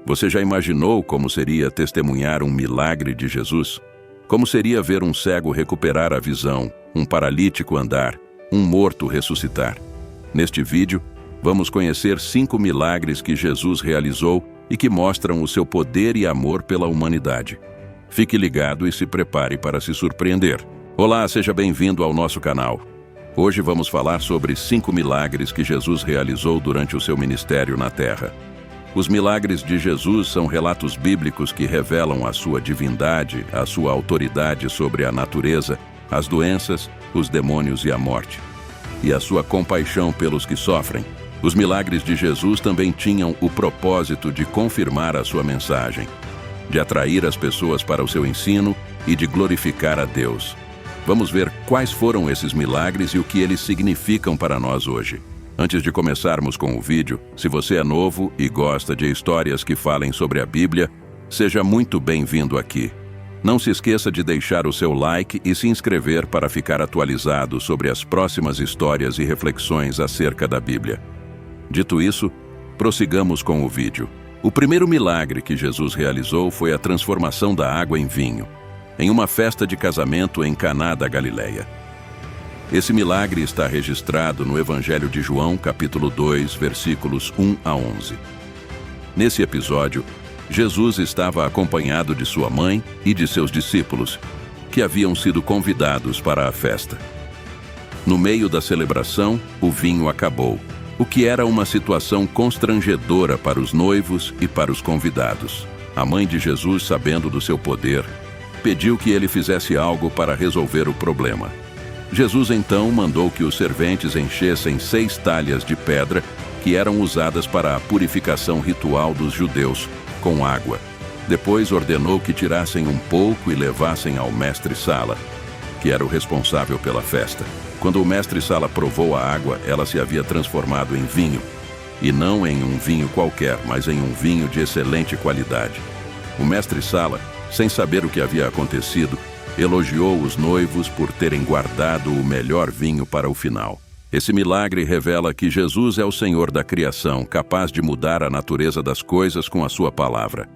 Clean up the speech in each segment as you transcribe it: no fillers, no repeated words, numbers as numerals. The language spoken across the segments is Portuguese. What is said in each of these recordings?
Você já imaginou como seria testemunhar um milagre de Jesus? Como seria ver um cego recuperar a visão, um paralítico andar, um morto ressuscitar? Neste vídeo, vamos conhecer 5 milagres que Jesus realizou e que mostram o seu poder e amor pela humanidade. Fique ligado e se prepare para se surpreender. Olá, seja bem-vindo ao nosso canal. Hoje vamos falar sobre 5 milagres que Jesus realizou durante o seu ministério na Terra. Os milagres de Jesus são relatos bíblicos que revelam a sua divindade, a sua autoridade sobre a natureza, as doenças, os demônios e a morte, e a sua compaixão pelos que sofrem. Os milagres de Jesus também tinham o propósito de confirmar a sua mensagem, de atrair as pessoas para o seu ensino e de glorificar a Deus. Vamos ver quais foram esses milagres e o que eles significam para nós hoje. Antes de começarmos com o vídeo, se você é novo e gosta de histórias que falem sobre a Bíblia, seja muito bem-vindo aqui. Não se esqueça de deixar o seu like e se inscrever para ficar atualizado sobre as próximas histórias e reflexões acerca da Bíblia. Dito isso, prossigamos com o vídeo. O primeiro milagre que Jesus realizou foi a transformação da água em vinho, em uma festa de casamento em Caná da Galileia. Esse milagre está registrado no Evangelho de João, capítulo 2, versículos 1 a 11. Nesse episódio, Jesus estava acompanhado de sua mãe e de seus discípulos, que haviam sido convidados para a festa. No meio da celebração, o vinho acabou, o que era uma situação constrangedora para os noivos e para os convidados. A mãe de Jesus, sabendo do seu poder, pediu que ele fizesse algo para resolver o problema. Jesus então mandou que os serventes enchessem 6 talhas de pedra que eram usadas para a purificação ritual dos judeus, com água. Depois ordenou que tirassem um pouco e levassem ao mestre-sala, que era o responsável pela festa. Quando o mestre-sala provou a água, ela se havia transformado em vinho, e não em um vinho qualquer, mas em um vinho de excelente qualidade. O mestre-sala, sem saber o que havia acontecido, elogiou os noivos por terem guardado o melhor vinho para o final. Esse milagre revela que Jesus é o Senhor da criação, capaz de mudar a natureza das coisas com a sua palavra.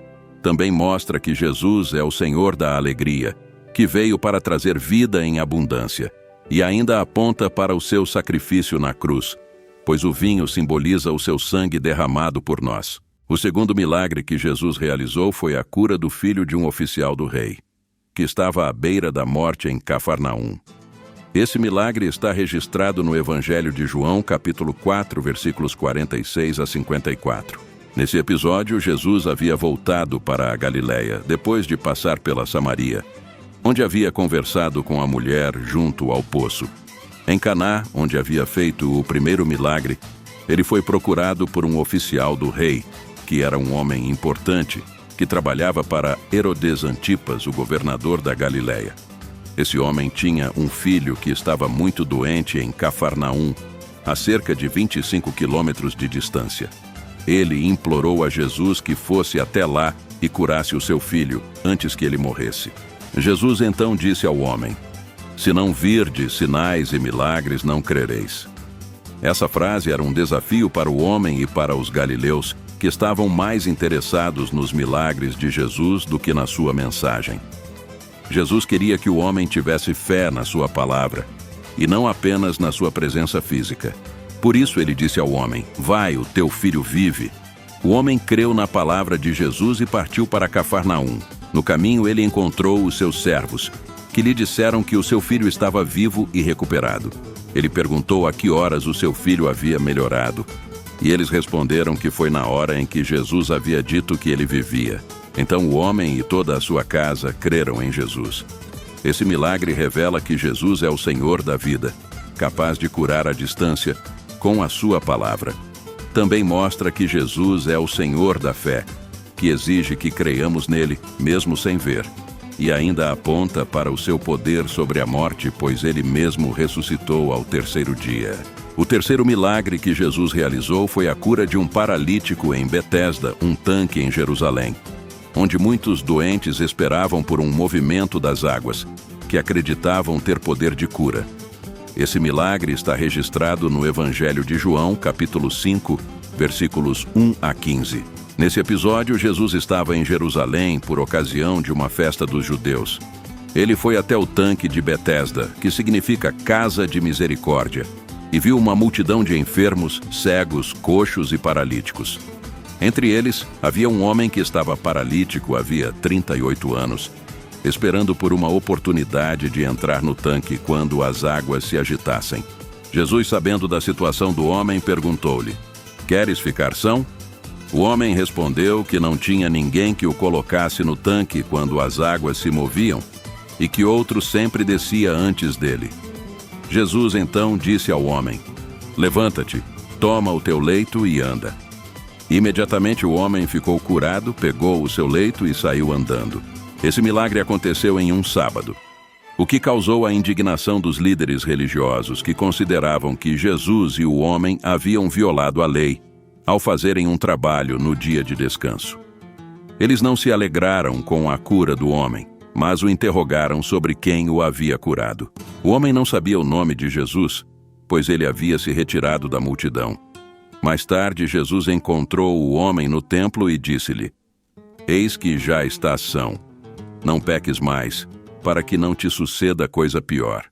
Também mostra que Jesus é o Senhor da alegria, que veio para trazer vida em abundância, e ainda aponta para o seu sacrifício na cruz, pois o vinho simboliza o seu sangue derramado por nós. O segundo milagre que Jesus realizou foi a cura do filho de um oficial do rei, que estava à beira da morte em Cafarnaum. Esse milagre está registrado no Evangelho de João, capítulo 4, versículos 46 a 54. Nesse episódio, Jesus havia voltado para a Galileia, depois de passar pela Samaria, onde havia conversado com a mulher junto ao poço. Em Caná, onde havia feito o primeiro milagre, ele foi procurado por um oficial do rei, que era um homem importante, que trabalhava para Herodes Antipas, o governador da Galileia. Esse homem tinha um filho que estava muito doente em Cafarnaum, a cerca de 25 quilômetros de distância. Ele implorou a Jesus que fosse até lá e curasse o seu filho, antes que ele morresse. Jesus então disse ao homem: "Se não virdes sinais e milagres, não crereis." Essa frase era um desafio para o homem e para os galileus, que estavam mais interessados nos milagres de Jesus do que na sua mensagem. Jesus queria que o homem tivesse fé na sua palavra, e não apenas na sua presença física. Por isso ele disse ao homem: "Vai, o teu filho vive." O homem creu na palavra de Jesus e partiu para Cafarnaum. No caminho ele encontrou os seus servos, que lhe disseram que o seu filho estava vivo e recuperado. Ele perguntou a que horas o seu filho havia melhorado, e eles responderam que foi na hora em que Jesus havia dito que ele vivia. Então o homem e toda a sua casa creram em Jesus. Esse milagre revela que Jesus é o Senhor da vida, capaz de curar à distância com a sua palavra. Também mostra que Jesus é o Senhor da fé, que exige que creiamos nele, mesmo sem ver. E ainda aponta para o seu poder sobre a morte, pois ele mesmo ressuscitou ao 3º dia. O terceiro milagre que Jesus realizou foi a cura de um paralítico em Betesda, um tanque em Jerusalém, onde muitos doentes esperavam por um movimento das águas, que acreditavam ter poder de cura. Esse milagre está registrado no Evangelho de João, capítulo 5, versículos 1 a 15. Nesse episódio, Jesus estava em Jerusalém por ocasião de uma festa dos judeus. Ele foi até o tanque de Betesda, que significa Casa de Misericórdia, e viu uma multidão de enfermos, cegos, coxos e paralíticos. Entre eles, havia um homem que estava paralítico havia 38 anos, esperando por uma oportunidade de entrar no tanque quando as águas se agitassem. Jesus, sabendo da situação do homem, perguntou-lhe: "Queres ficar são?" O homem respondeu que não tinha ninguém que o colocasse no tanque quando as águas se moviam e que outro sempre descia antes dele. Jesus então disse ao homem: "Levanta-te, toma o teu leito e anda." Imediatamente o homem ficou curado, pegou o seu leito e saiu andando. Esse milagre aconteceu em um sábado, o que causou a indignação dos líderes religiosos que consideravam que Jesus e o homem haviam violado a lei ao fazerem um trabalho no dia de descanso. Eles não se alegraram com a cura do homem, mas o interrogaram sobre quem o havia curado. O homem não sabia o nome de Jesus, pois ele havia se retirado da multidão. Mais tarde, Jesus encontrou o homem no templo e disse-lhe: "Eis que já estás são. Não peques mais, para que não te suceda coisa pior."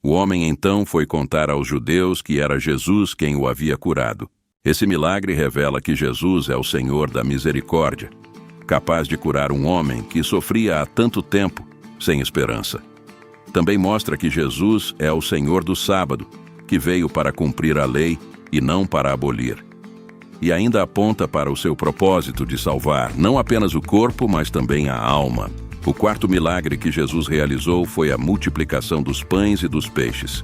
O homem então foi contar aos judeus que era Jesus quem o havia curado. Esse milagre revela que Jesus é o Senhor da misericórdia, capaz de curar um homem que sofria há tanto tempo sem esperança. Também mostra que Jesus é o Senhor do sábado, que veio para cumprir a lei e não para abolir. E ainda aponta para o seu propósito de salvar não apenas o corpo, mas também a alma. O quarto milagre que Jesus realizou foi a multiplicação dos pães e dos peixes,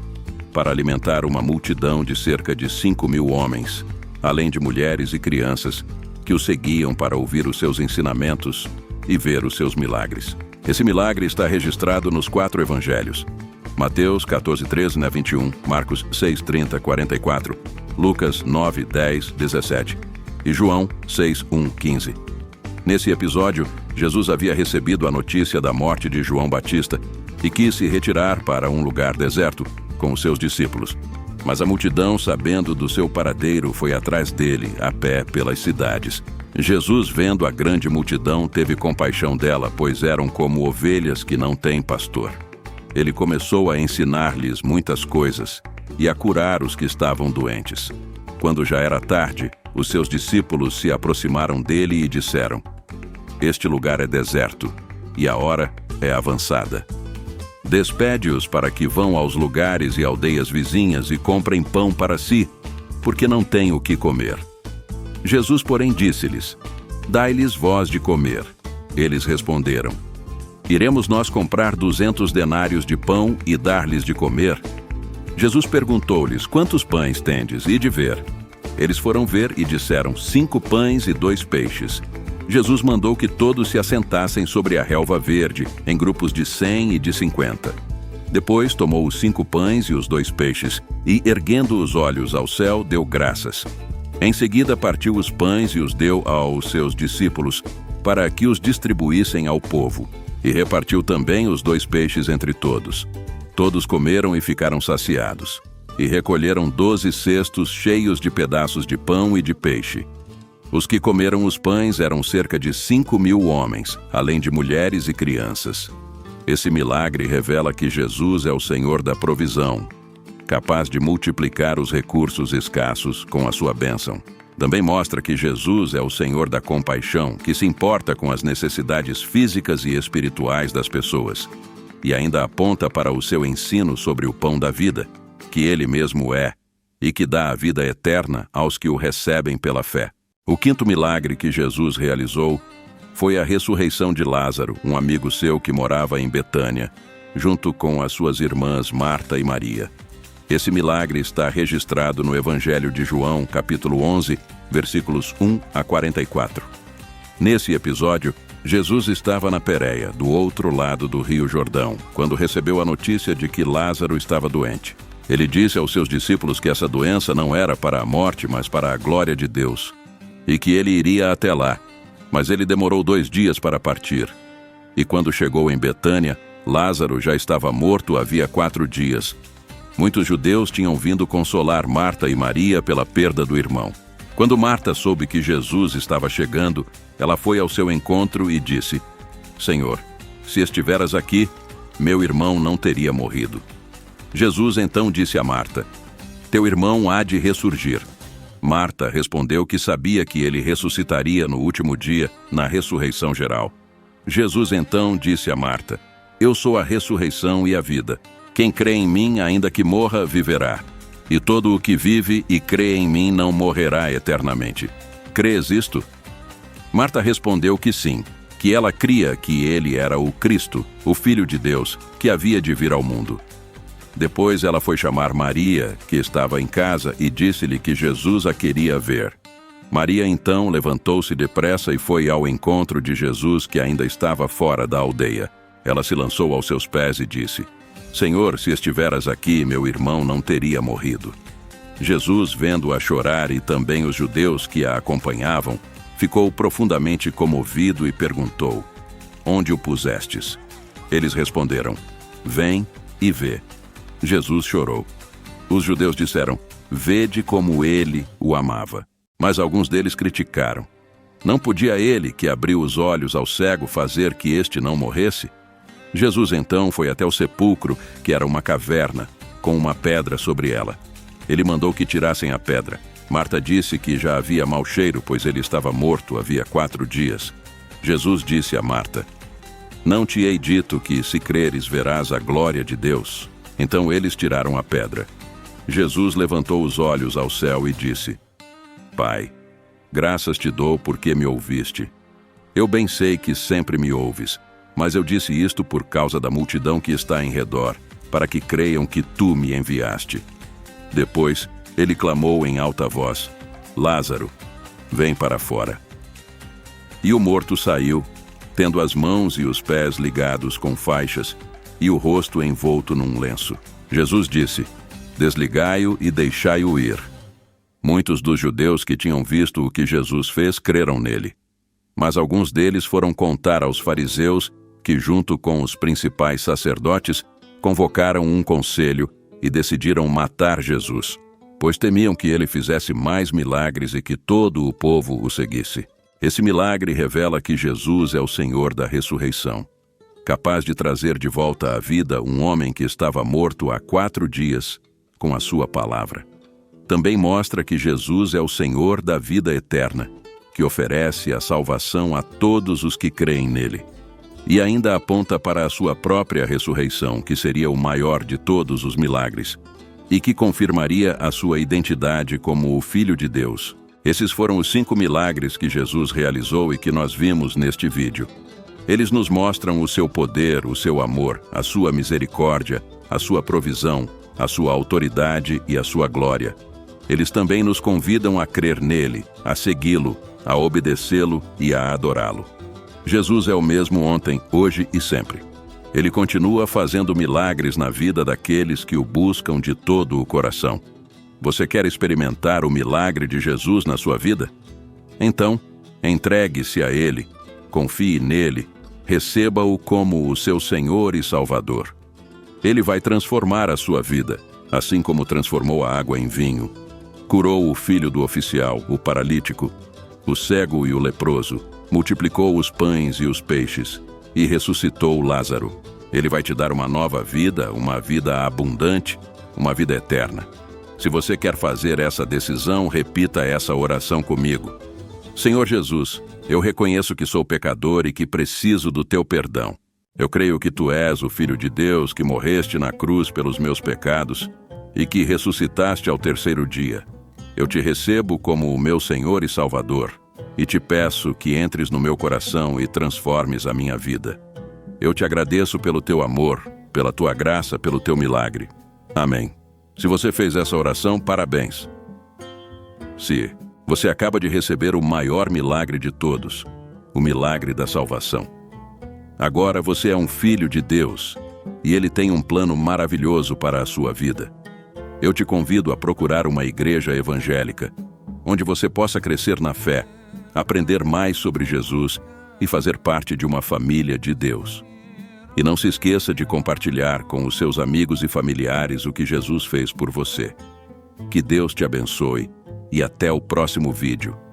para alimentar uma multidão de cerca de 5.000 homens, além de mulheres e crianças, que o seguiam para ouvir os seus ensinamentos e ver os seus milagres. Esse milagre está registrado nos 4 evangelhos: Mateus 14:13-21, Marcos 6:30-44, Lucas 9:10-17 e João 6:1-15. Nesse episódio, Jesus havia recebido a notícia da morte de João Batista e quis se retirar para um lugar deserto com os seus discípulos. Mas a multidão, sabendo do seu paradeiro, foi atrás dele, a pé, pelas cidades. Jesus, vendo a grande multidão, teve compaixão dela, pois eram como ovelhas que não têm pastor. Ele começou a ensinar-lhes muitas coisas e a curar os que estavam doentes. Quando já era tarde, os seus discípulos se aproximaram dele e disseram: "Este lugar é deserto e a hora é avançada. Despede-os para que vão aos lugares e aldeias vizinhas e comprem pão para si, porque não têm o que comer." Jesus, porém, disse-lhes: "Dai-lhes vós de comer." Eles responderam: "Iremos nós comprar 200 denários de pão e dar-lhes de comer?" Jesus perguntou-lhes: "Quantos pães tendes? Ide ver." Eles foram ver e disseram: 5 pães e 2 peixes. Jesus mandou que todos se assentassem sobre a relva verde, em grupos de 100 e de 50. Depois tomou os 5 pães e os 2 peixes, e, erguendo os olhos ao céu, deu graças. Em seguida partiu os pães e os deu aos seus discípulos, para que os distribuíssem ao povo, e repartiu também os 2 peixes entre todos. Todos comeram e ficaram saciados, e recolheram 12 cestos cheios de pedaços de pão e de peixe. Os que comeram os pães eram cerca de 5.000 homens, além de mulheres e crianças. Esse milagre revela que Jesus é o Senhor da provisão, capaz de multiplicar os recursos escassos com a sua bênção. Também mostra que Jesus é o Senhor da compaixão, que se importa com as necessidades físicas e espirituais das pessoas. E ainda aponta para o seu ensino sobre o pão da vida, que ele mesmo é, e que dá a vida eterna aos que o recebem pela fé. O quinto milagre que Jesus realizou foi a ressurreição de Lázaro, um amigo seu que morava em Betânia, junto com as suas irmãs Marta e Maria. Esse milagre está registrado no Evangelho de João, capítulo 11, versículos 1 a 44. Nesse episódio, Jesus estava na Pérea, do outro lado do Rio Jordão, quando recebeu a notícia de que Lázaro estava doente. Ele disse aos seus discípulos que essa doença não era para a morte, mas para a glória de Deus, e que ele iria até lá. Mas ele demorou 2 dias para partir. E quando chegou em Betânia, Lázaro já estava morto havia 4 dias. Muitos judeus tinham vindo consolar Marta e Maria pela perda do irmão. Quando Marta soube que Jesus estava chegando, ela foi ao seu encontro e disse: Senhor, se estiveras aqui, meu irmão não teria morrido. Jesus então disse a Marta: Teu irmão há de ressurgir. Marta respondeu que sabia que ele ressuscitaria no último dia, na ressurreição geral. Jesus então disse a Marta: Eu sou a ressurreição e a vida. Quem crê em mim, ainda que morra, viverá. E todo o que vive e crê em mim não morrerá eternamente. Crês isto? Marta respondeu que sim, que ela cria que ele era o Cristo, o Filho de Deus, que havia de vir ao mundo. Depois ela foi chamar Maria, que estava em casa, e disse-lhe que Jesus a queria ver. Maria então levantou-se depressa e foi ao encontro de Jesus, que ainda estava fora da aldeia. Ela se lançou aos seus pés e disse: Senhor, se estiveras aqui, meu irmão não teria morrido. Jesus, vendo-a chorar e também os judeus que a acompanhavam, ficou profundamente comovido e perguntou: Onde o pusestes? Eles responderam: Vem e vê. Jesus chorou. Os judeus disseram: Vede como ele o amava. Mas alguns deles criticaram: Não podia ele, que abriu os olhos ao cego, fazer que este não morresse? Jesus então foi até o sepulcro, que era uma caverna, com uma pedra sobre ela. Ele mandou que tirassem a pedra. Marta disse que já havia mau cheiro, pois ele estava morto havia 4 dias. Jesus disse a Marta: Não te hei dito que, se creres, verás a glória de Deus? Então eles tiraram a pedra. Jesus levantou os olhos ao céu e disse: Pai, graças te dou porque me ouviste. Eu bem sei que sempre me ouves, mas eu disse isto por causa da multidão que está em redor, para que creiam que tu me enviaste. Depois, ele clamou em alta voz: Lázaro, vem para fora. E o morto saiu, tendo as mãos e os pés ligados com faixas, e o rosto envolto num lenço. Jesus disse: Desligai-o e deixai-o ir. Muitos dos judeus que tinham visto o que Jesus fez creram nele. Mas alguns deles foram contar aos fariseus que, junto com os principais sacerdotes, convocaram um conselho e decidiram matar Jesus, pois temiam que ele fizesse mais milagres e que todo o povo o seguisse. Esse milagre revela que Jesus é o Senhor da ressurreição, capaz de trazer de volta à vida um homem que estava morto há 4 dias, com a sua palavra. Também mostra que Jesus é o Senhor da vida eterna, que oferece a salvação a todos os que creem nele. E ainda aponta para a sua própria ressurreição, que seria o maior de todos os milagres, e que confirmaria a sua identidade como o Filho de Deus. Esses foram os 5 milagres que Jesus realizou e que nós vimos neste vídeo. Eles nos mostram o seu poder, o seu amor, a sua misericórdia, a sua provisão, a sua autoridade e a sua glória. Eles também nos convidam a crer nele, a segui-lo, a obedecê-lo e a adorá-lo. Jesus é o mesmo ontem, hoje e sempre. Ele continua fazendo milagres na vida daqueles que o buscam de todo o coração. Você quer experimentar o milagre de Jesus na sua vida? Então, entregue-se a ele, confie nele, receba-o como o seu Senhor e Salvador. Ele vai transformar a sua vida, assim como transformou a água em vinho. Curou o filho do oficial, o paralítico, o cego e o leproso, multiplicou os pães e os peixes, e ressuscitou Lázaro. Ele vai te dar uma nova vida, uma vida abundante, uma vida eterna. Se você quer fazer essa decisão, repita essa oração comigo. Senhor Jesus, eu reconheço que sou pecador e que preciso do teu perdão. Eu creio que tu és o Filho de Deus, que morreste na cruz pelos meus pecados e que ressuscitaste ao 3º dia. Eu te recebo como o meu Senhor e Salvador e te peço que entres no meu coração e transformes a minha vida. Eu te agradeço pelo teu amor, pela tua graça, pelo teu milagre. Amém. Se você fez essa oração, parabéns. Se você acaba de receber o maior milagre de todos, o milagre da salvação. Agora você é um filho de Deus e Ele tem um plano maravilhoso para a sua vida. Eu te convido a procurar uma igreja evangélica, onde você possa crescer na fé, aprender mais sobre Jesus e fazer parte de uma família de Deus. E não se esqueça de compartilhar com os seus amigos e familiares o que Jesus fez por você. Que Deus te abençoe e até o próximo vídeo.